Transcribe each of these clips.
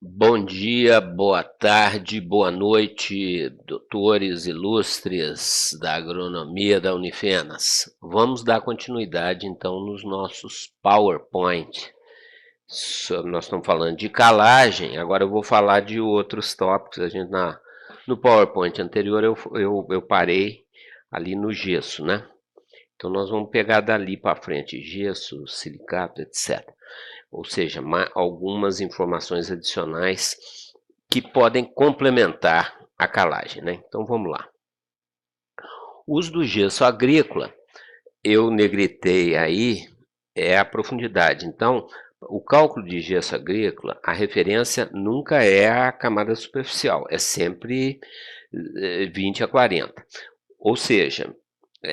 Bom dia, boa tarde, boa noite, doutores ilustres da agronomia da Unifenas. Vamos dar continuidade então nos nossos PowerPoint. Nós estamos falando de calagem, agora eu vou falar de outros tópicos. No PowerPoint anterior eu parei ali no gesso, né? Então nós vamos pegar dali para frente gesso, silicato, etc. Ou seja, algumas informações adicionais que podem complementar a calagem, né? Então vamos lá. O uso do gesso agrícola, eu negritei aí, é a profundidade. Então, o cálculo de gesso agrícola, a referência nunca é a camada superficial, é sempre 20 a 40. Ou seja,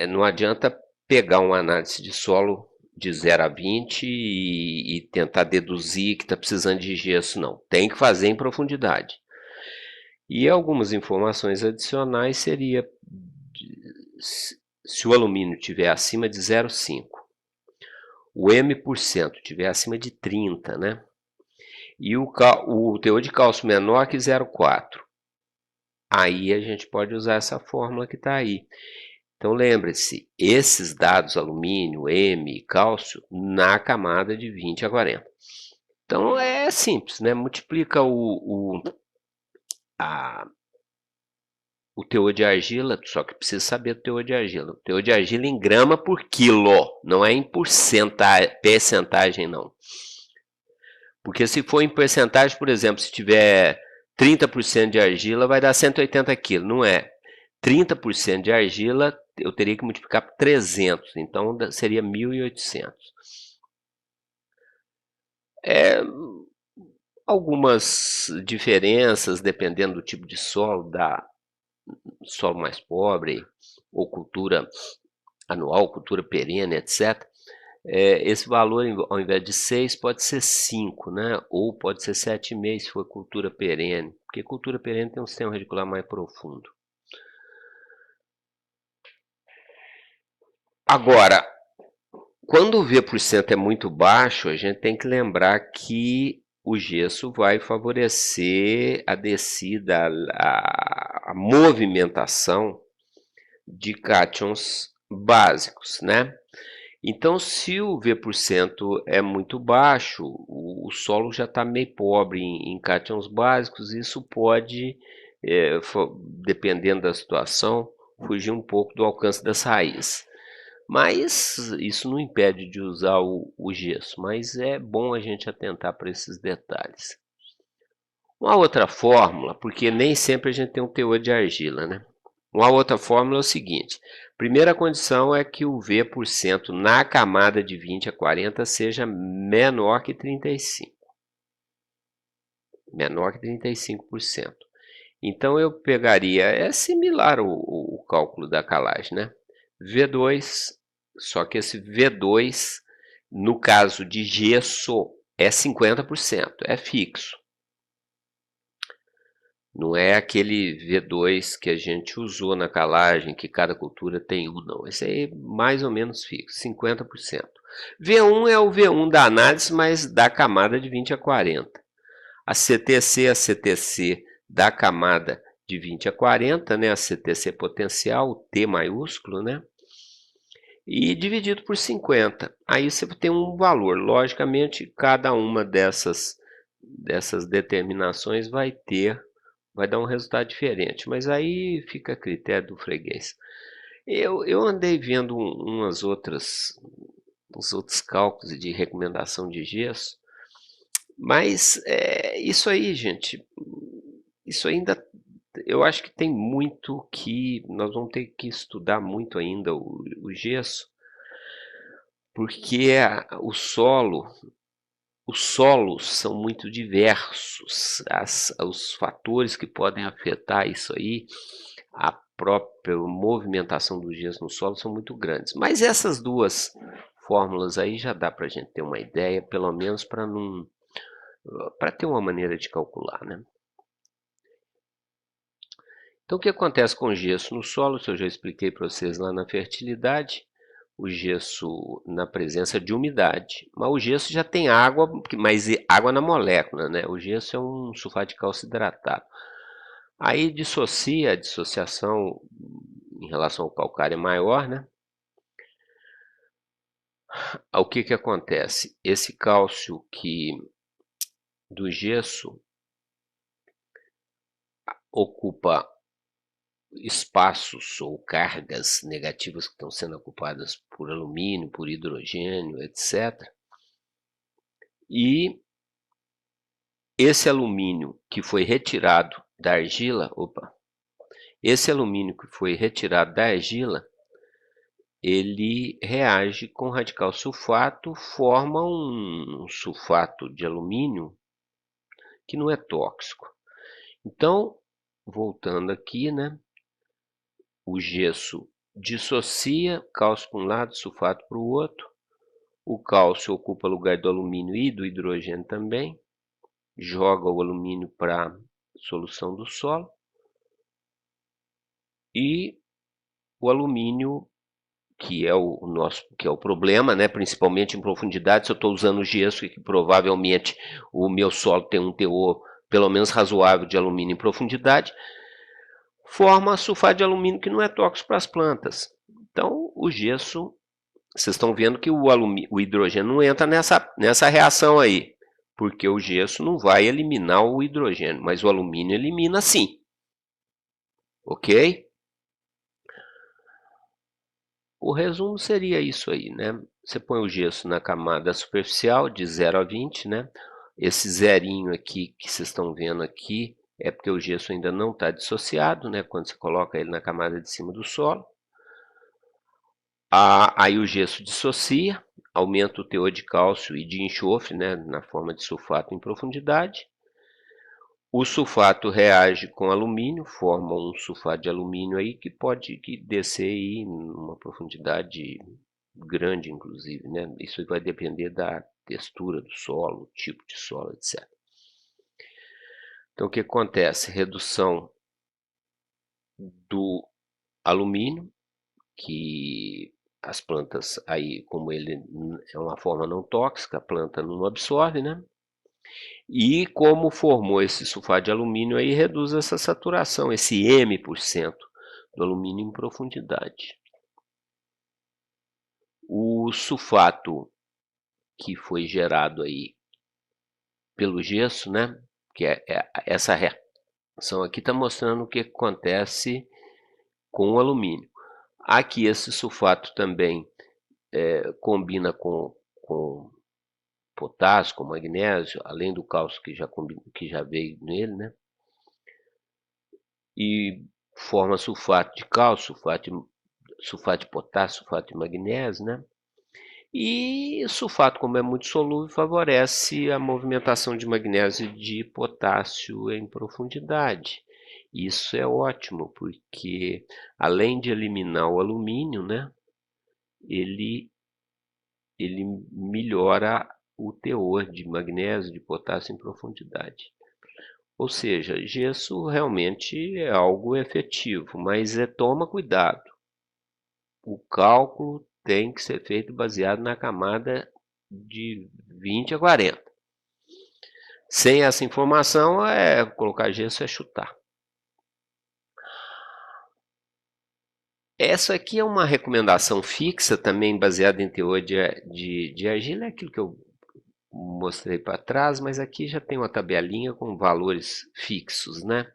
não adianta pegar uma análise de solo de 0 a 20 e tentar deduzir que está precisando de gesso, não. Tem que fazer em profundidade. E algumas informações adicionais seria se o alumínio tiver acima de 0,5, o M% tiver acima de 30, né? E o teor de cálcio menor que 0,4. Aí a gente pode usar essa fórmula que está aí. Então lembre-se, esses dados alumínio, M e cálcio na camada de 20 a 40. Então é simples, né? Multiplica o teor de argila, só que precisa saber o teor de argila. O teor de argila em grama por quilo, não é em percentagem não. Porque se for em percentagem, por exemplo, se tiver 30% de argila, vai dar 180 kg, não é? 30% de argila, eu teria que multiplicar por 300, então seria 1.800. Algumas diferenças, dependendo do tipo de solo, solo mais pobre, ou cultura anual, cultura perene, etc. Esse valor, ao invés de 6, pode ser 5, né? Ou pode ser 7,5 se for cultura perene, porque cultura perene tem um sistema radicular mais profundo. Agora, quando o V% é muito baixo, a gente tem que lembrar que o gesso vai favorecer a descida, a movimentação de cátions básicos, né? Então, se o V% é muito baixo, o solo já está meio pobre em cátions básicos, isso pode, dependendo da situação, fugir um pouco do alcance das raízes. Mas isso não impede de usar o gesso, mas é bom a gente atentar para esses detalhes. Uma outra fórmula, porque nem sempre a gente tem um teor de argila, né? Uma outra fórmula é o seguinte: primeira condição é que o V% na camada de 20 a 40 seja menor que 35. Menor que 35%. Então eu pegaria, é similar o cálculo da calagem, né? V2, só que esse V2, no caso de gesso, é 50%, é fixo. Não é aquele V2 que a gente usou na calagem, que cada cultura tem um, não. Esse aí é mais ou menos fixo, 50%. V1 é o V1 da análise, mas da camada de 20 a 40. A CTC da camada de 20 a 40, né? A CTC potencial, o T maiúsculo, né? E dividido por 50. Aí você tem um valor. Logicamente, cada uma dessas determinações vai dar um resultado diferente, mas aí fica a critério do freguês. Eu andei vendo uns outros cálculos de recomendação de gesso, mas isso aí, gente, isso ainda, eu acho que tem muito que nós vamos ter que estudar muito ainda o gesso, porque os solos são muito diversos, os fatores que podem afetar isso aí, a própria movimentação do gesso no solo são muito grandes. Mas essas duas fórmulas aí já dá para a gente ter uma ideia, pelo menos para ter uma maneira de calcular, né? Então o que acontece com o gesso no solo, isso eu já expliquei para vocês lá na fertilidade. o gesso na presença de umidade. Mas o gesso já tem água, mas água na molécula, né? O gesso é um sulfato de cálcio hidratado. Aí a dissociação em relação ao calcário é maior, né? O que que acontece? Esse cálcio do gesso ocupa espaços ou cargas negativas que estão sendo ocupadas por alumínio, por hidrogênio, etc. E esse alumínio que foi retirado da argila, esse alumínio que foi retirado da argila, ele reage com radical sulfato, forma um sulfato de alumínio que não é tóxico. Então, voltando aqui, né? O gesso dissocia cálcio para um lado, sulfato para o outro. O cálcio ocupa o lugar do alumínio e do hidrogênio também. Joga o alumínio para a solução do solo. E o alumínio, que é o problema, né? Principalmente em profundidade, se eu estou usando gesso e que provavelmente o meu solo tem um teor pelo menos razoável de alumínio em profundidade, forma sulfato de alumínio que não é tóxico para as plantas. Então, o gesso, vocês estão vendo que o hidrogênio não entra nessa reação aí, porque o gesso não vai eliminar o hidrogênio, mas o alumínio elimina sim. Ok? O resumo seria isso aí, né? Você põe o gesso na camada superficial de 0 a 20, né? Esse zerinho aqui que vocês estão vendo aqui é porque o gesso ainda não está dissociado, né? Quando você coloca ele na camada de cima do solo. Aí o gesso dissocia, aumenta o teor de cálcio e de enxofre, né? Na forma de sulfato em profundidade. O sulfato reage com alumínio, forma um sulfato de alumínio aí que pode descer aí numa profundidade grande, inclusive, né? Isso vai depender da textura do solo, tipo de solo, etc. Então, o que acontece? Redução do alumínio, que as plantas aí, como ele é uma forma não tóxica, a planta não absorve, né? E como formou esse sulfato de alumínio aí, reduz essa saturação, esse M% do alumínio em profundidade. O sulfato que foi gerado aí pelo gesso, né? Que essa reação aqui está mostrando o que acontece com o alumínio. Aqui esse sulfato também combina com potássio, com magnésio, além do cálcio que já veio nele, né? E forma sulfato de cálcio, sulfato de potássio, sulfato de magnésio, né? E sulfato, como é muito solúvel, favorece a movimentação de magnésio e de potássio em profundidade. Isso é ótimo, porque além de eliminar o alumínio, né, ele melhora o teor de magnésio e de potássio em profundidade. Ou seja, gesso realmente é algo efetivo, mas toma cuidado. O cálculo tem que ser feito baseado na camada de 20 a 40. Sem essa informação, colocar gesso é chutar. Essa aqui é uma recomendação fixa, também baseada em teor de argila, é aquilo que eu mostrei para trás, mas aqui já tem uma tabelinha com valores fixos, né?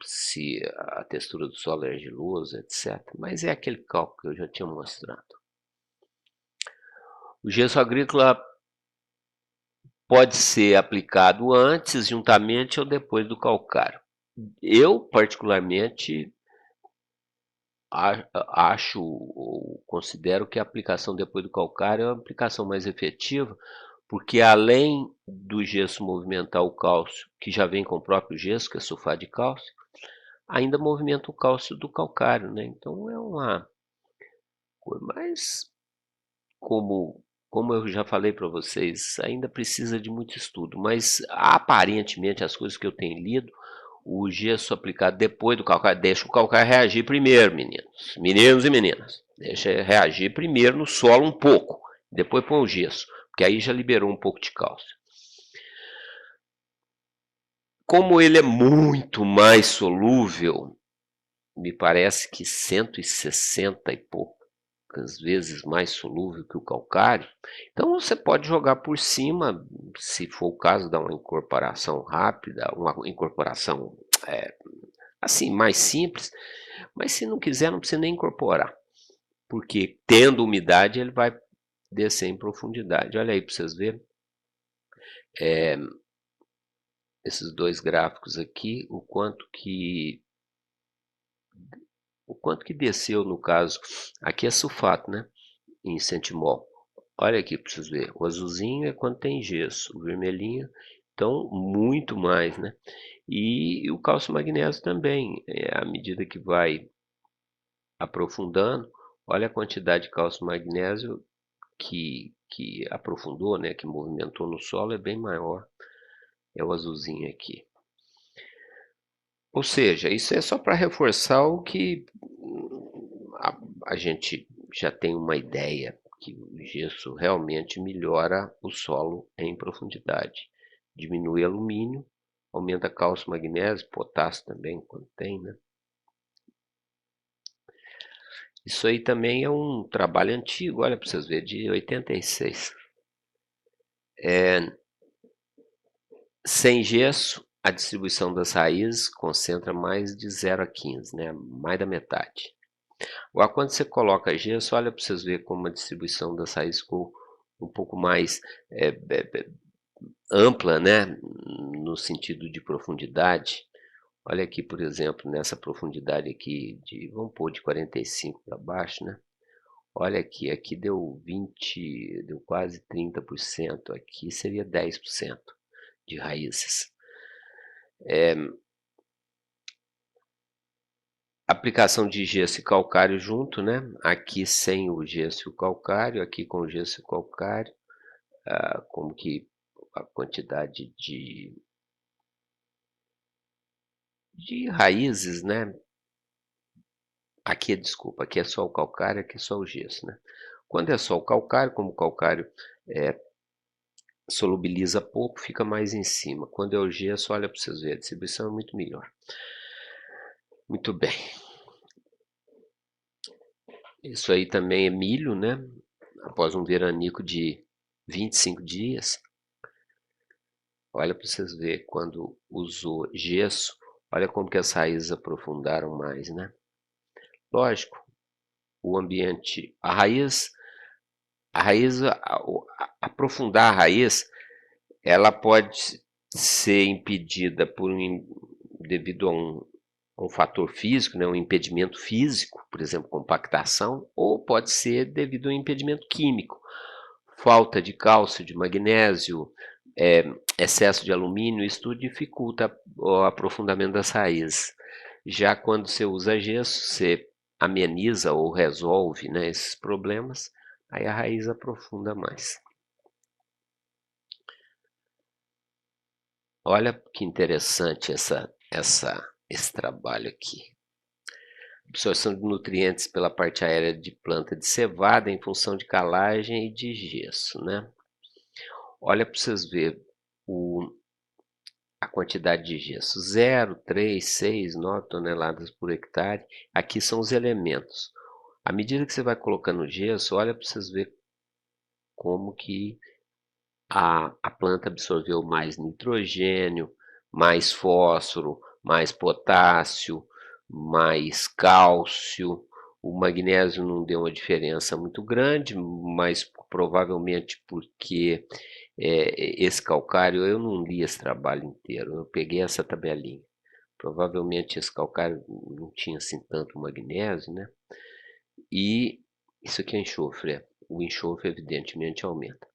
Se a textura do solo é argilosa, etc. Mas é aquele cálculo que eu já tinha mostrado. O gesso agrícola pode ser aplicado antes, juntamente ou depois do calcário. Eu, particularmente, acho ou considero que a aplicação depois do calcário é a aplicação mais efetiva, porque além do gesso movimentar o cálcio, que já vem com o próprio gesso, que é sulfato de cálcio, ainda movimenta o cálcio do calcário, né? Então é uma coisa, mas como eu já falei para vocês, ainda precisa de muito estudo, mas aparentemente as coisas que eu tenho lido, o gesso aplicado depois do calcário, deixa o calcário reagir primeiro, meninos e meninas. Deixa reagir primeiro no solo um pouco, depois põe o gesso, porque aí já liberou um pouco de cálcio. Como ele é muito mais solúvel, me parece que 160 e poucas vezes mais solúvel que o calcário, então você pode jogar por cima, se for o caso, dar uma incorporação rápida, uma incorporação assim, mais simples, mas se não quiser, não precisa nem incorporar, porque tendo umidade ele vai descer em profundidade. Olha aí para vocês verem. Esses dois gráficos aqui, o quanto que desceu no caso, aqui é sulfato, né, em centimol. Olha aqui para vocês verem, o azulzinho é quando tem gesso, o vermelhinho, então muito mais, né. E o cálcio magnésio também, à medida que vai aprofundando, olha a quantidade de cálcio magnésio que aprofundou, né, que movimentou no solo, é bem maior, é o azulzinho aqui. Ou seja, isso é só para reforçar o que a gente já tem uma ideia, que o gesso realmente melhora o solo em profundidade. Diminui alumínio, aumenta cálcio, magnésio, potássio também, quando tem, né? Isso aí também é um trabalho antigo, olha para vocês verem, de 86. Sem gesso, a distribuição das raízes concentra mais de 0 a 15, né? Mais da metade. Agora, quando você coloca gesso, olha para vocês verem como a distribuição das raízes ficou um pouco mais ampla, né? No sentido de profundidade. Olha aqui, por exemplo, nessa profundidade aqui vamos pôr de 45 para baixo, né? Olha aqui deu 20, deu quase 30%, aqui seria 10% de raízes. Aplicação de gesso e calcário junto, né? Aqui sem o gesso e o calcário, aqui com o gesso e o calcário, como que a quantidade de raízes, né? Aqui, desculpa, aqui é só o calcário, aqui é só o gesso, né? Quando é só o calcário, como o calcário solubiliza pouco, fica mais em cima. Quando é o gesso, olha para vocês verem, a distribuição é muito melhor. Muito bem. Isso aí também é milho, né? Após um veranico de 25 dias. Olha para vocês verem, quando usou gesso, olha como que as raízes aprofundaram mais, né? Lógico, o ambiente, aprofundar a raiz, ela pode ser impedida devido a um fator físico, né, um impedimento físico, por exemplo, compactação, ou pode ser devido a um impedimento químico, falta de cálcio, de magnésio, excesso de alumínio, isso tudo dificulta o aprofundamento das raízes. Já quando você usa gesso, você ameniza ou resolve, né, esses problemas, aí a raiz aprofunda mais. Olha que interessante esse trabalho aqui. Absorção de nutrientes pela parte aérea de planta de cevada em função de calagem e de gesso, né? Olha para vocês verem a quantidade de gesso, 0, 3, 6, 9 toneladas por hectare. Aqui são os elementos. À medida que você vai colocando gesso, olha para vocês verem como que a planta absorveu mais nitrogênio, mais fósforo, mais potássio, mais cálcio. O magnésio não deu uma diferença muito grande, mas provavelmente porque esse calcário, eu não li esse trabalho inteiro, eu peguei essa tabelinha. Provavelmente esse calcário não tinha assim tanto magnésio, né? E isso aqui é enxofre, o enxofre evidentemente aumenta.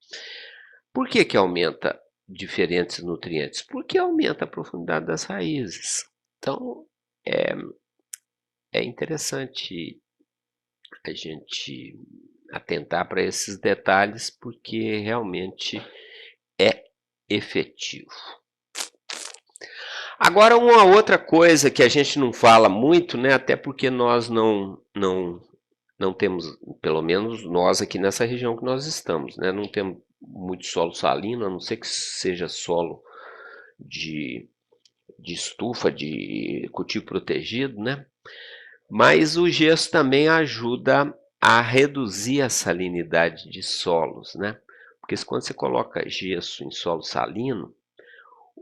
Por que que aumenta diferentes nutrientes? Porque aumenta a profundidade das raízes. Então, é interessante a gente atentar para esses detalhes, porque realmente é efetivo. Agora, uma outra coisa que a gente não fala muito, né, até porque nós não não temos, pelo menos nós aqui nessa região que nós estamos, né, não temos muito solo salino, a não ser que seja solo de estufa, de cultivo protegido, né? Mas o gesso também ajuda a reduzir a salinidade de solos, né? Porque quando você coloca gesso em solo salino,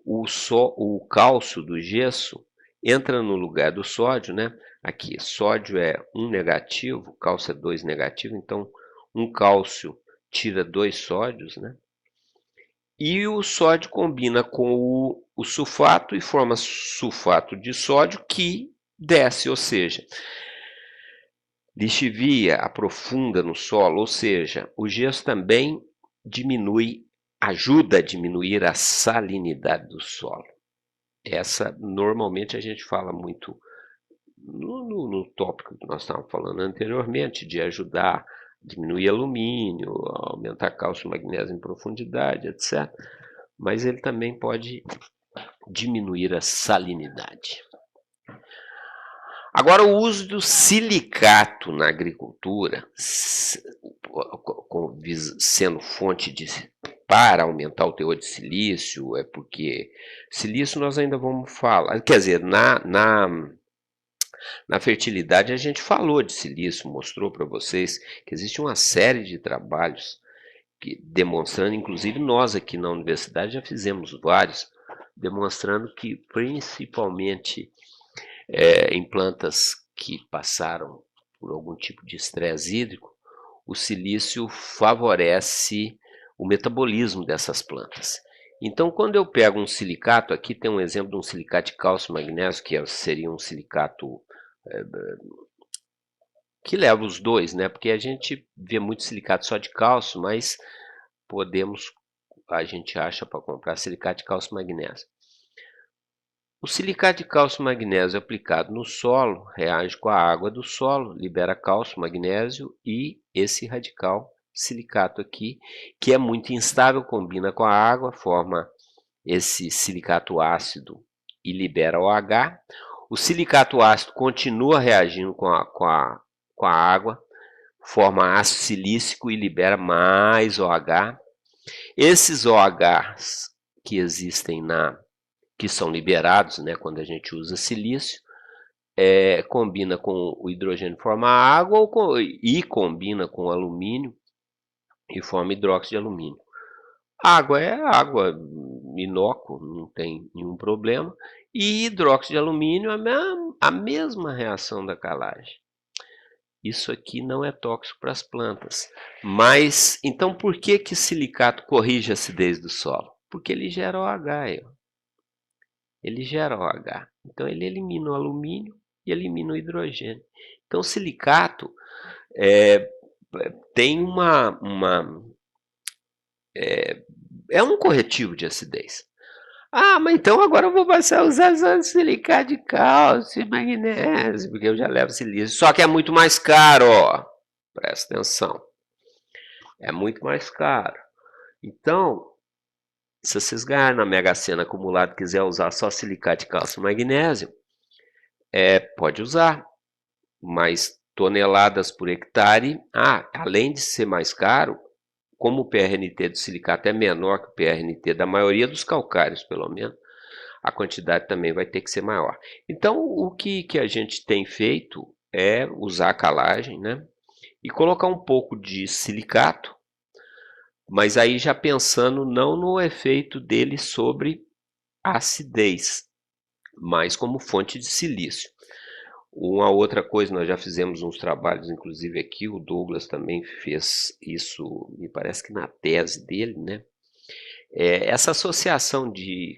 o cálcio do gesso entra no lugar do sódio, né? Aqui, sódio é 1 negativo, cálcio é 2 negativo, então um cálcio tira 2 sódios, né? E o sódio combina com o sulfato e forma sulfato de sódio que desce, ou seja, lixivia, aprofunda no solo, ou seja, o gesso também ajuda a diminuir a salinidade do solo. Essa, normalmente, a gente fala muito no tópico que nós estávamos falando anteriormente, de ajudar a diminuir alumínio, aumentar cálcio e magnésio em profundidade, etc. Mas ele também pode diminuir a salinidade. Agora, o uso do silicato na agricultura, sendo fonte para aumentar o teor de silício, é porque silício nós ainda vamos falar, quer dizer, na fertilidade a gente falou de silício, mostrou para vocês que existe uma série de trabalhos demonstrando, inclusive nós aqui na universidade já fizemos vários, demonstrando que principalmente em plantas que passaram por algum tipo de estresse hídrico, o silício favorece o metabolismo dessas plantas. Então, quando eu pego um silicato, aqui tem um exemplo de um silicato de cálcio e magnésio, que seria um silicato que leva os dois, né? Porque a gente vê muito silicato só de cálcio, mas a gente acha para comprar silicato de cálcio e magnésio. O silicato de cálcio e magnésio aplicado no solo reage com a água do solo, libera cálcio, magnésio e esse radical silicato aqui, que é muito instável, combina com a água, forma esse silicato ácido e libera OH. O silicato ácido continua reagindo com a água, forma ácido silícico e libera mais OH. Esses OHs que existem que são liberados, né, quando a gente usa silício, combina com o hidrogênio e forma água e combina com o alumínio e forma hidróxido de alumínio. Água é água, inócuo, não tem nenhum problema. E hidróxido de alumínio é a mesma reação da calagem. Isso aqui não é tóxico para as plantas. Mas, então por que silicato corrige a acidez do solo? Porque ele gera OH. Ele gera OH. Então ele elimina o alumínio e elimina o hidrogênio. Então o silicato tem é um corretivo de acidez. Ah, mas então agora eu vou passar a usar só silicato de cálcio e magnésio, porque eu já levo silício. Só que é muito mais caro, ó. Presta atenção. É muito mais caro. Então, se vocês ganharem na Mega Sena acumulado e quiser usar só silicato de cálcio e magnésio, pode usar. Mas toneladas por hectare, além de ser mais caro, como o PRNT do silicato é menor que o PRNT da maioria dos calcários, pelo menos, a quantidade também vai ter que ser maior. Então, o que a gente tem feito é usar a calagem, né? E colocar um pouco de silicato, mas aí já pensando não no efeito dele sobre a acidez, mas como fonte de silício. Uma outra coisa, nós já fizemos uns trabalhos, inclusive aqui, o Douglas também fez isso, me parece que na tese dele, né? Essa associação de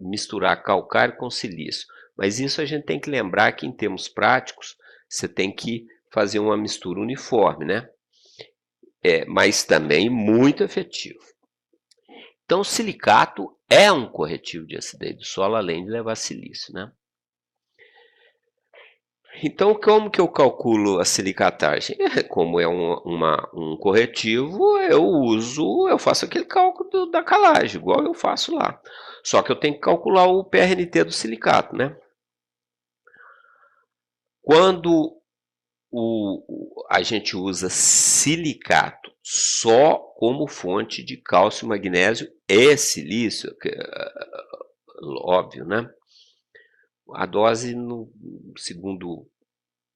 misturar calcário com silício. Mas isso a gente tem que lembrar que, em termos práticos, você tem que fazer uma mistura uniforme, né? Mas também muito efetivo. Então, o silicato é um corretivo de acidez do solo, além de levar silício, né? Então, como que eu calculo a silicatagem? Como é um corretivo, eu faço aquele cálculo da calagem, igual eu faço lá. Só que eu tenho que calcular o PRNT do silicato, né? Quando A gente usa silicato só como fonte de cálcio, magnésio e silício, que óbvio, né. A dose segundo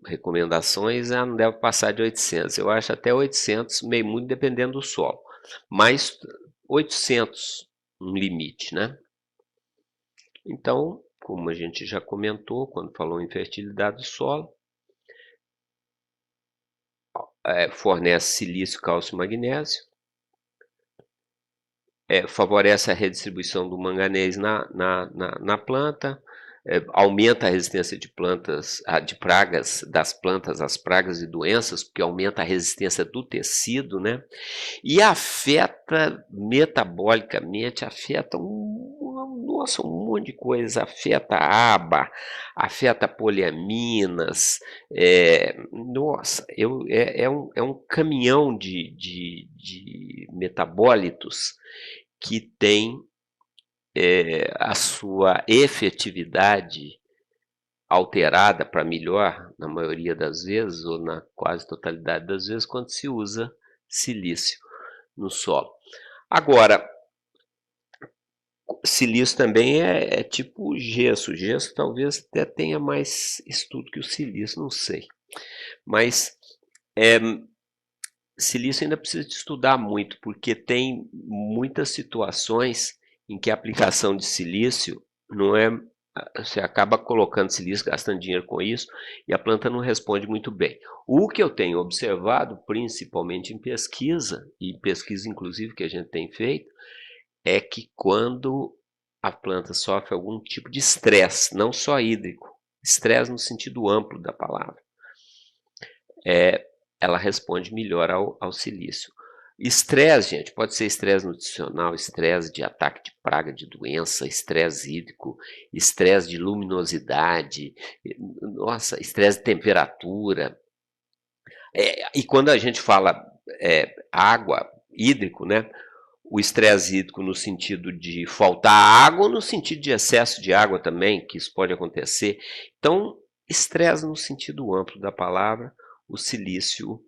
recomendações, ela não deve passar de 800. Eu acho até 800 meio muito dependendo do solo, mas 800 um limite, né. Então, como a gente já comentou quando falou em fertilidade do solo, fornece silício, cálcio e magnésio, favorece a redistribuição do manganês na planta, aumenta a resistência de plantas, de pragas das plantas às pragas e doenças, porque aumenta a resistência do tecido, né? E afeta metabolicamente, afeta nossa, um monte de coisa, afeta a aba, afeta poliaminas, nossa, é um caminhão de metabólitos que tem, a sua efetividade alterada para melhor, na maioria das vezes, ou na quase totalidade das vezes, quando se usa silício no solo. Agora, silício também é tipo gesso. O gesso talvez até tenha mais estudo que o silício, não sei. Mas silício ainda precisa de estudar muito, porque tem muitas situações em que a aplicação de silício não é. Você acaba colocando silício, gastando dinheiro com isso, e a planta não responde muito bem. O que eu tenho observado, principalmente em pesquisa, e pesquisa inclusive que a gente tem feito, é que quando a planta sofre algum tipo de estresse, não só hídrico, estresse no sentido amplo da palavra, ela responde melhor ao silício. Estresse, gente, pode ser estresse nutricional, estresse de ataque de praga, de doença, estresse hídrico, estresse de luminosidade, nossa, estresse de temperatura. E quando a gente fala água, hídrico, né? O estresse hídrico no sentido de faltar água ou no sentido de excesso de água também, que isso pode acontecer. Então, estresse no sentido amplo da palavra, o silício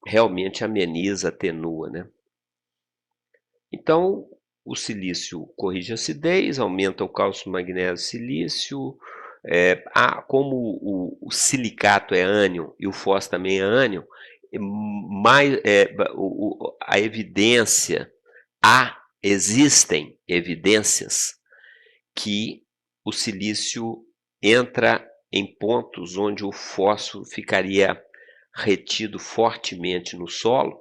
realmente ameniza, atenua, né. Então, o silício corrige a acidez, aumenta o cálcio, magnésio, silício, como o silicato é ânion e o fósforo também é ânion, mais, a evidência existem evidências que o silício entra em pontos onde o fósforo ficaria retido fortemente no solo,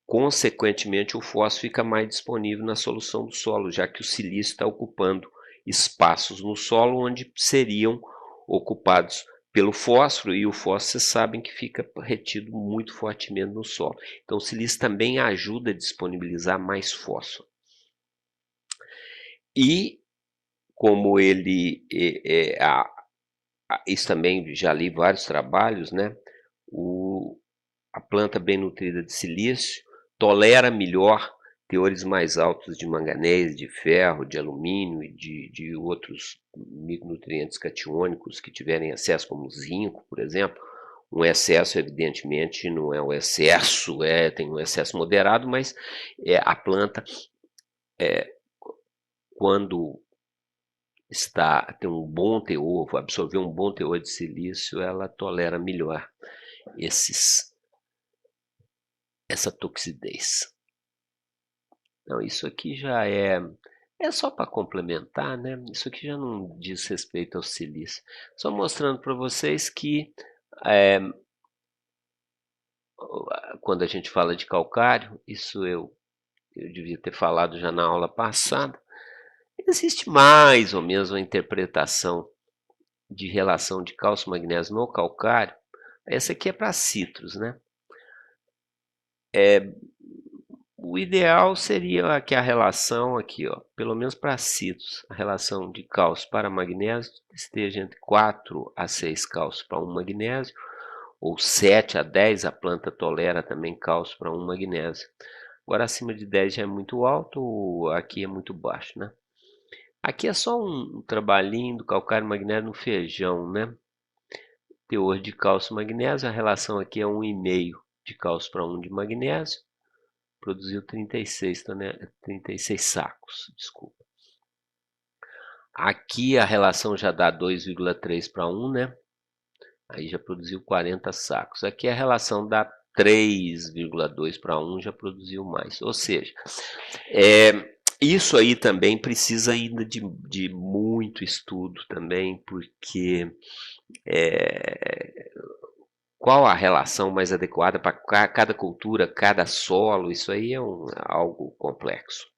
consequentemente o fósforo fica mais disponível na solução do solo, já que o silício está ocupando espaços no solo onde seriam ocupados pelo fósforo, e o fósforo vocês sabem que fica retido muito fortemente no solo. Então o silício também ajuda a disponibilizar mais fósforo. E como ele, isso também já li vários trabalhos, né, a planta bem nutrida de silício tolera melhor teores mais altos de manganês, de ferro, de alumínio e de outros micronutrientes catiônicos que tiverem excesso, como zinco, por exemplo. Um excesso, evidentemente, não é um excesso, tem um excesso moderado, mas a planta, quando tem um bom teor, absorver um bom teor de silício, ela tolera melhor essa toxidez. Então isso aqui já é só para complementar, né, isso aqui já não diz respeito ao silício. Só mostrando para vocês que, eh, quando a gente fala de calcário, isso eu devia ter falado já na aula passada, existe mais ou menos uma interpretação de relação de cálcio e magnésio no calcário. Essa aqui é para citros, né. O ideal seria que a relação aqui, ó, pelo menos para citros, a relação de cálcio para magnésio esteja entre 4 a 6 cálcio para 1 magnésio, ou 7 a 10, a planta tolera também cálcio para 1 magnésio. Agora acima de 10 já é muito alto, aqui é muito baixo, né. Aqui é só um trabalhinho do calcário e magnésio no feijão, né. teor de cálcio e magnésio, a relação aqui é 1,5 de cálcio para 1 de magnésio, produziu 36 sacos, desculpa. Aqui a relação já dá 2,3 para 1, né? Aí já produziu 40 sacos. Aqui a relação dá 3,2 para 1, já produziu mais. Ou seja, isso aí também precisa ainda de muito estudo também, porque qual a relação mais adequada para cada cultura, cada solo, isso aí é algo complexo.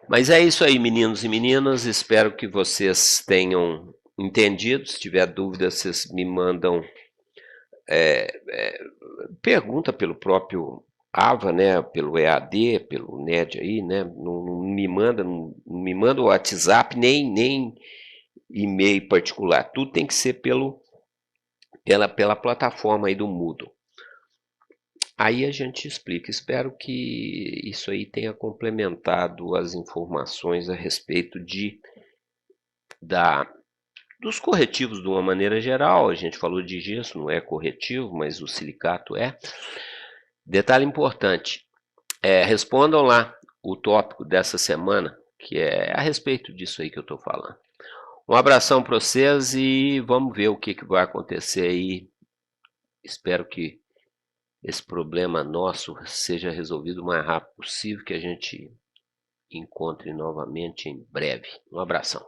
Mas é isso aí, meninos e meninas, espero que vocês tenham entendido. Se tiver dúvida, vocês me mandam pergunta pelo próprio AVA, né, pelo EAD, pelo NED aí, né, não me manda o WhatsApp, nem e-mail particular, tudo tem que ser pela plataforma aí do Moodle. Aí a gente explica. Espero que isso aí tenha complementado as informações a respeito dos corretivos de uma maneira geral. A gente falou de gesso, não é corretivo, mas o silicato é. Detalhe importante, respondam lá o tópico dessa semana, que é a respeito disso aí que eu estou falando. Um abração para vocês e vamos ver o que vai acontecer aí. Espero que esse problema nosso seja resolvido o mais rápido possível, que a gente encontre novamente em breve. Um abração.